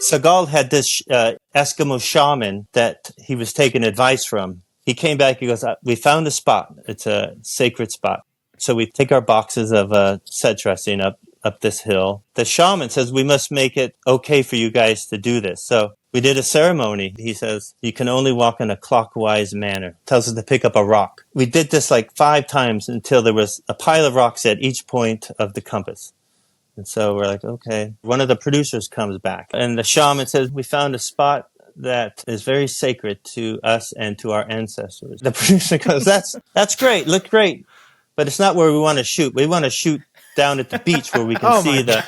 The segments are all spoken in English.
Seagal had this Eskimo shaman that he was taking advice from. He came back, he goes, we found a spot. It's a sacred spot. So we take our boxes of set dressing up this hill. The shaman says, we must make it okay for you guys to do this. So we did a ceremony. He says, you can only walk in a clockwise manner. Tells us to pick up a rock. We did this like 5 times until there was a pile of rocks at each point of the compass. And so we're like, okay. One of the producers comes back and the shaman says, we found a spot that is very sacred to us and to our ancestors. The producer goes, that's great. Look great. But it's not where we want to shoot. We want to shoot down at the beach where we can see the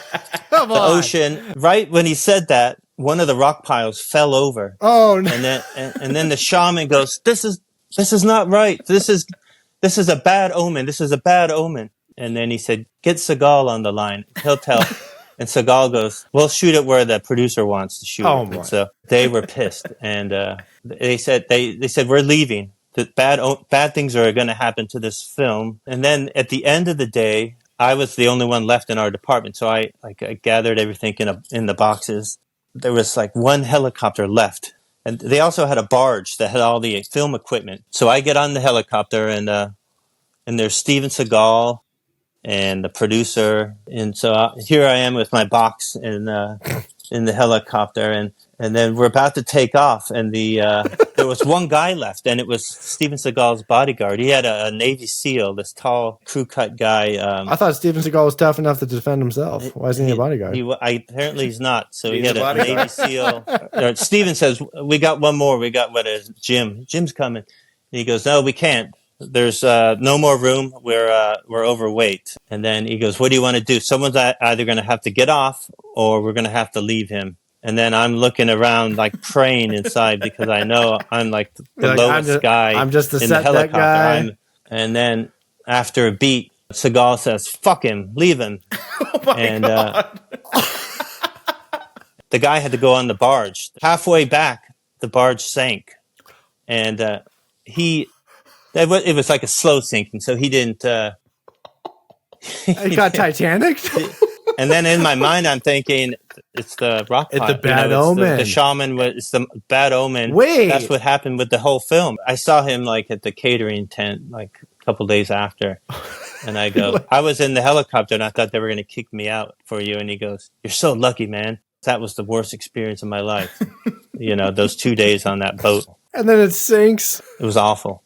ocean. Right when he said that, one of the rock piles fell over. Oh no. And then the shaman goes, this is not right. This is a bad omen. This is a bad omen. And then he said, get Seagal on the line. He'll tell. And Seagal goes, we'll shoot it where the producer wants to shoot it. And so they were pissed. And they said, we're leaving. The bad things are going to happen to this film. And then at the end of the day, I was the only one left in our department. So I gathered everything in the boxes. There was like one helicopter left. And they also had a barge that had all the film equipment. So I get on the helicopter and there's Steven Seagal and the producer. And so here I am with my box in the helicopter. And then we're about to take off. And there was one guy left, and it was Steven Seagal's bodyguard. He had a Navy SEAL, this tall, crew-cut guy. I thought Steven Seagal was tough enough to defend himself. Why isn't he a bodyguard? Apparently he's not. So he had a Navy SEAL. Steven says, we got one more. We got, what is Jim? Jim's coming. And he goes, no, we can't. There's no more room. We're overweight. And then he goes, what do you want to do? Someone's either going to have to get off or we're going to have to leave him. And then I'm looking around like praying inside because I know I'm like the lowest guy I'm just in the helicopter. Guy. And then after a beat, Seagal says, fuck him, leave him. Oh my God. The guy had to go on the barge. Halfway back, the barge sank. And it was like a slow sinking, so he didn't... he got Titanic? And then in my mind, I'm thinking, it's the rock It's the bad omen. The shaman, it's the bad omen. Wait. That's what happened with the whole film. I saw him like at the catering tent like a couple days after. And I go, I was in the helicopter and I thought they were going to kick me out for you. And he goes, you're so lucky, man. That was the worst experience of my life. Those 2 days on that boat. And then it sinks. It was awful.